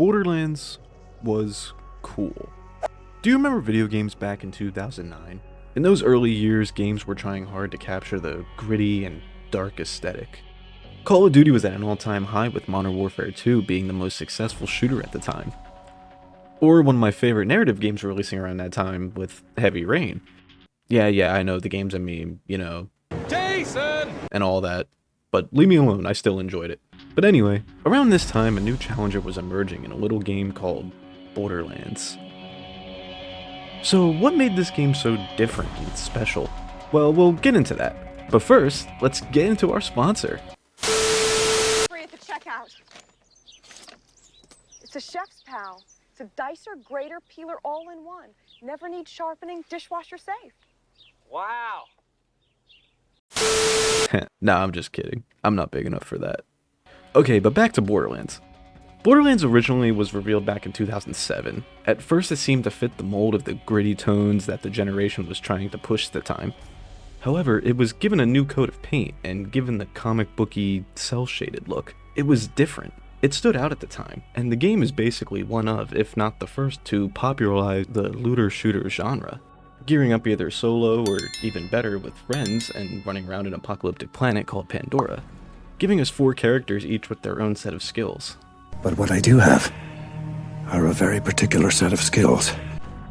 Borderlands was cool. Do you remember video games back in 2009? In those early years, games were trying hard to capture the gritty and dark aesthetic. Call of Duty was at an all-time high, with Modern Warfare 2 being the most successful shooter at the time. Or one of my favorite narrative games releasing around that time, with Heavy Rain. Yeah, I know, the game's a meme, you know, Jason! And all that. But leave me alone, I still enjoyed it. But anyway, around this time, a new challenger was emerging in a little game called Borderlands. So what made this game so different and special? Well, we'll get into that. But first, let's get into our sponsor. Free at the checkout. It's a chef's pal. It's a dicer, grater, peeler all in one. Never needs sharpening, dishwasher safe. Wow. Nah, I'm just kidding. I'm not big enough for that. Okay, but back to Borderlands. Borderlands originally was revealed back in 2007. At first it seemed to fit the mold of the gritty tones that the generation was trying to push at the time. However, it was given a new coat of paint, and given the comic booky, cel-shaded look, it was different. It stood out at the time, and the game is basically one of, if not the first, to popularize the looter-shooter genre. Gearing up either solo or even better with friends and running around an apocalyptic planet called Pandora, giving us 4 characters each with their own set of skills. But what I do have are a very particular set of skills.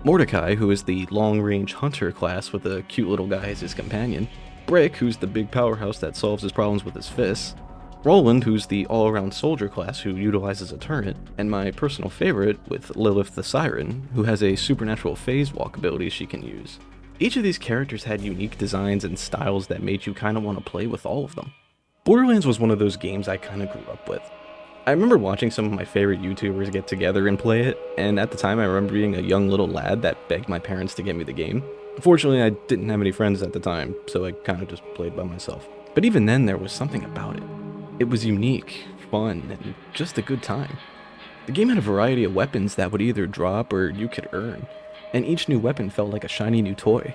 Mordecai, who is the long-range hunter class with a cute little guy as his companion. Brick, who's the big powerhouse that solves his problems with his fists. Roland, who's the all-around soldier class who utilizes a turret. And my personal favorite, with Lilith the Siren, who has a supernatural phase walk ability she can use. Each of these characters had unique designs and styles that made you kinda want to play with all of them. Borderlands was one of those games I kinda grew up with. I remember watching some of my favorite YouTubers get together and play it, and at the time I remember being a young little lad that begged my parents to get me the game. Unfortunately, I didn't have any friends at the time, so I kind of just played by myself. But even then, there was something about it. It was unique, fun, and just a good time. The game had a variety of weapons that would either drop or you could earn, and each new weapon felt like a shiny new toy.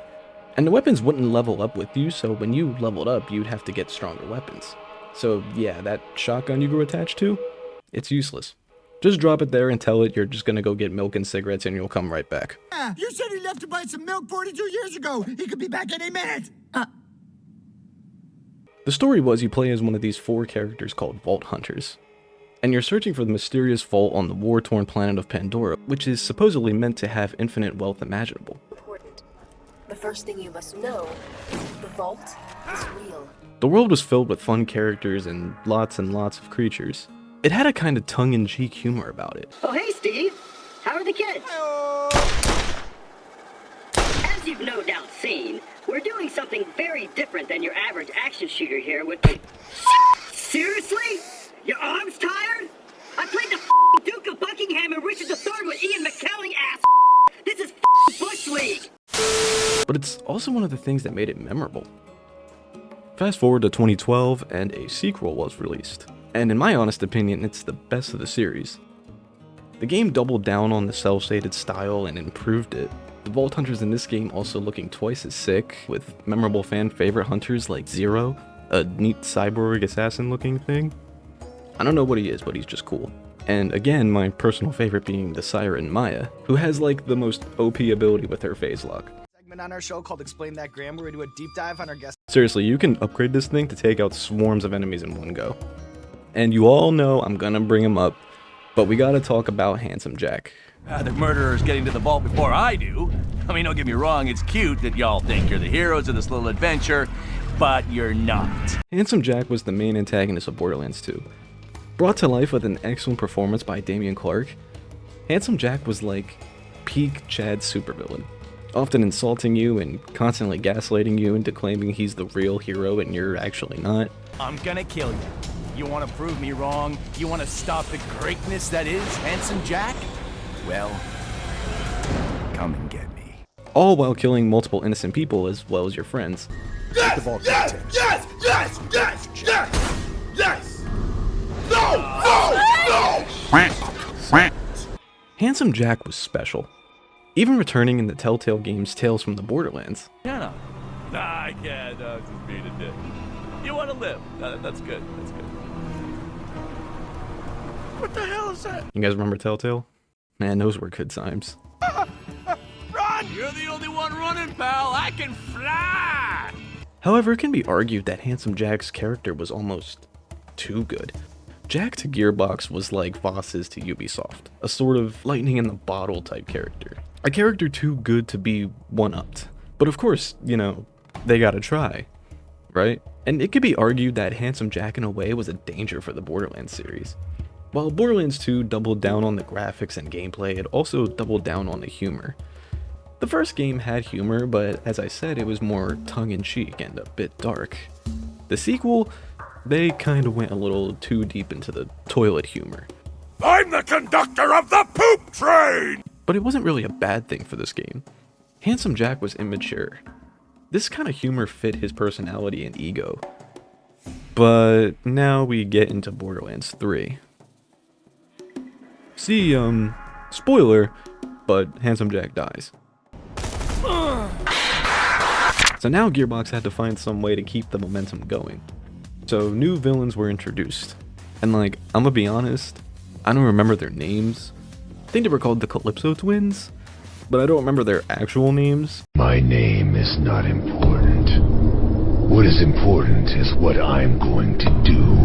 And the weapons wouldn't level up with you, so when you leveled up, you'd have to get stronger weapons. So yeah, that shotgun you grew attached to? It's useless. Just drop it there and tell it you're just gonna go get milk and cigarettes and you'll come right back. You said he left to buy some milk 42 years ago. He could be back any minute. The story was you play as one of these 4 characters called Vault Hunters. And you're searching for the mysterious vault on the war-torn planet of Pandora, which is supposedly meant to have infinite wealth imaginable. Important. The first thing you must know, the vault is real. The world was filled with fun characters and lots of creatures. It had a kind of tongue-in-cheek humor about it. Oh, hey, Steve. How are the kids? As you've no doubt seen, we're doing something very different than your average action shooter here with the... Seriously? Your arm's tired? I played the Duke of Buckingham and Richard III with Ian McKellen, ass. This is Bush League. But it's also one of the things that made it memorable. Fast forward to 2012, and a sequel was released. And in my honest opinion, it's the best of the series. The game doubled down on the cel-shaded style and improved it. The Vault Hunters in this game also looking twice as sick, with memorable fan favorite hunters like Zero, a neat cyborg assassin looking thing. I don't know what he is, but he's just cool. And again, my personal favorite being the Siren Maya, who has like the most OP ability with her phase lock. On our show called Explain That Gram, where we do a deep dive on our guest. Seriously, you can upgrade this thing to take out swarms of enemies in one go. And you all know I'm gonna bring him up, but we gotta talk about Handsome Jack. The murderer's getting to the vault before I do. I mean, don't get me wrong, it's cute that y'all think you're the heroes of this little adventure, but you're not. Handsome Jack was the main antagonist of Borderlands 2. Brought to life with an excellent performance by Damian Clark, Handsome Jack was like peak Chad supervillain. Often insulting you and constantly gaslighting you into claiming he's the real hero and you're actually not. I'm gonna kill you. You wanna prove me wrong? You wanna stop the greatness that is Handsome Jack? Well, come and get me. All while killing multiple innocent people as well as your friends. Yes! Yes! Yes! Yes! Yes! Yes! Yes! No! No! Handsome Jack was special. Even returning in the Telltale game's Tales from the Borderlands. Yeah, no. I can't. No, it's just being a dick. You want to live. That's good. That's good. What the hell is that? You guys remember Telltale? Man, those were good times. Run! You're the only one running, pal. I can fly! However, it can be argued that Handsome Jack's character was almost too good. Jack to Gearbox was like Voss is to Ubisoft, a sort of lightning in the bottle type character. A character too good to be one-upped. But of course, you know, they gotta try, right? And it could be argued that Handsome Jack in a way was a danger for the Borderlands series. While Borderlands 2 doubled down on the graphics and gameplay, it also doubled down on the humor. The first game had humor, but as I said, it was more tongue-in-cheek and a bit dark. The sequel, they kinda went a little too deep into the toilet humor. I'm the conductor of the poop train! But it wasn't really a bad thing for this game. Handsome Jack was immature. This kind of humor fit his personality and ego. But now we get into Borderlands 3. See, spoiler, but Handsome Jack dies. So now Gearbox had to find some way to keep the momentum going. So new villains were introduced. And like, I'm gonna be honest, I don't remember their names. I think they were called the Calypso Twins, but I don't remember their actual names. My name is not important. What is important is what I'm going to do.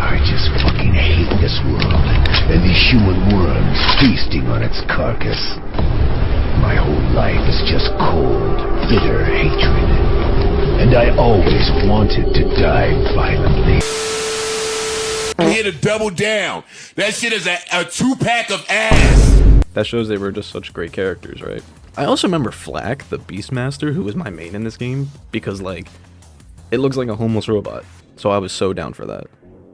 I just fucking hate this world and these human worms feasting on its carcass. My whole life is just cold, bitter hatred. And I always wanted to die violently. Here to double down. That shit is a 2-pack of ass. That shows they were just such great characters, right? I also remember Flak, the Beastmaster, who was my main in this game, because like, it looks like a homeless robot. So I was so down for that.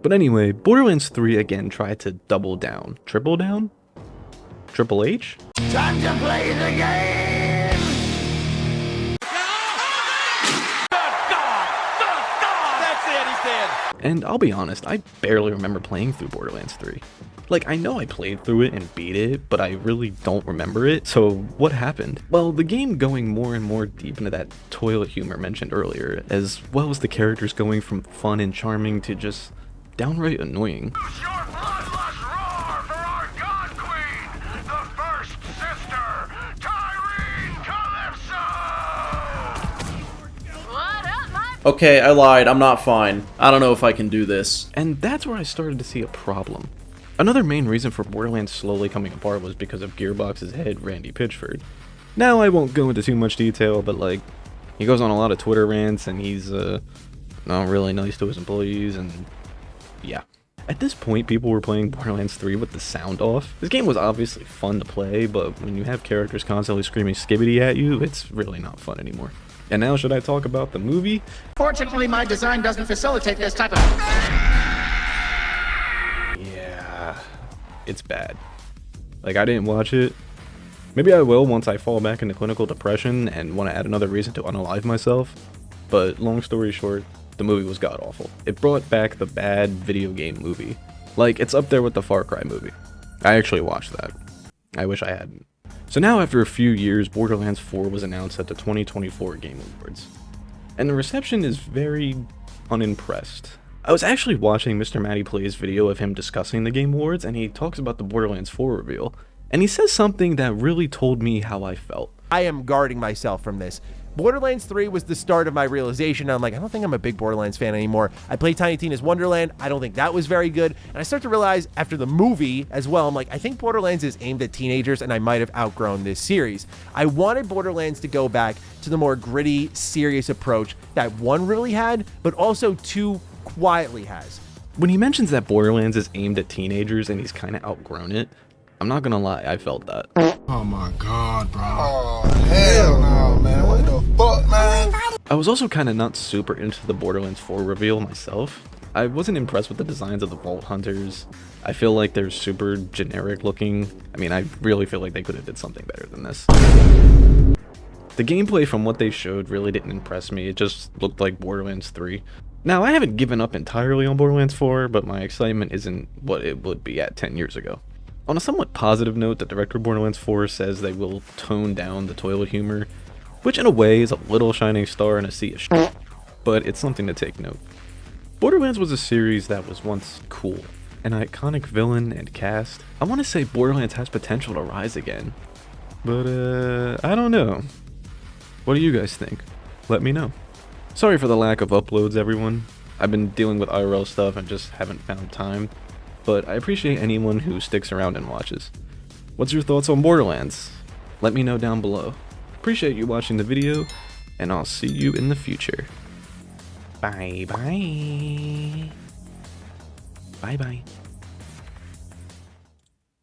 But anyway, Borderlands 3 again tried to double down. Triple down? Triple H? Time to play the game! That's it, he's dead. And I'll be honest, I barely remember playing through Borderlands 3. Like, I know I played through it and beat it, but I really don't remember it, so what happened? Well, the game going more and more deep into that toilet humor mentioned earlier, as well as the characters going from fun and charming to just downright annoying. Your blood must roar for our God Queen, the first sister, Tyrene Calypso! What up, my Okay, I lied. I'm not fine. I don't know if I can do this. And that's where I started to see a problem. Another main reason for Borderlands slowly coming apart was because of Gearbox's head, Randy Pitchford. Now, I won't go into too much detail, but like, he goes on a lot of Twitter rants, and he's not really nice to his employees, and yeah. At this point, people were playing Borderlands 3 with the sound off. This game was obviously fun to play, but when you have characters constantly screaming skibbity at you, it's really not fun anymore. And now, should I talk about the movie? Fortunately, my design doesn't facilitate this type of... Yeah, it's bad. Like, I didn't watch it. Maybe I will once I fall back into clinical depression and want to add another reason to unalive myself. But long story short, the movie was god-awful. It brought back the bad video game movie. Like, it's up there with the Far Cry movie. I actually watched that. I wish I hadn't. So now, after a few years, Borderlands 4 was announced at the 2024 Game Awards. And the reception is very unimpressed. I was actually watching Mr. Matty Play's video of him discussing the Game Awards, and he talks about the Borderlands 4 reveal. And he says something that really told me how I felt. I am guarding myself from this. Borderlands 3 was the start of my realization. I'm like, I don't think I'm a big Borderlands fan anymore. I played Tiny Tina's Wonderland. I don't think that was very good. And I start to realize after the movie as well, I'm like, I think Borderlands is aimed at teenagers and I might have outgrown this series. I wanted Borderlands to go back to the more gritty, serious approach that 1 really had, but also 2 quietly has. When he mentions that Borderlands is aimed at teenagers and he's kind of outgrown it, I'm not gonna lie, I felt that. Oh my god, bro. Oh, hell no, man. What the fuck, man? I was also kind of not super into the Borderlands 4 reveal myself. I wasn't impressed with the designs of the Vault Hunters. I feel like they're super generic looking. I mean, I really feel like they could have did something better than this. The gameplay from what they showed really didn't impress me. It just looked like Borderlands 3. Now, I haven't given up entirely on Borderlands 4, but my excitement isn't what it would be at 10 years ago. On a somewhat positive note, the director of Borderlands 4 says they will tone down the toilet humor, which in a way is a little shining star in a sea of shit, but it's something to take note. Borderlands was a series that was once cool. an iconic villain and cast, I want to say Borderlands has potential to rise again. But, I don't know. What do you guys think? Let me know. Sorry for the lack of uploads, everyone. I've been dealing with IRL stuff and just haven't found time. But I appreciate anyone who sticks around and watches. What's your thoughts on Borderlands? Let me know down below. Appreciate you watching the video, and I'll see you in the future. Bye bye. Bye bye.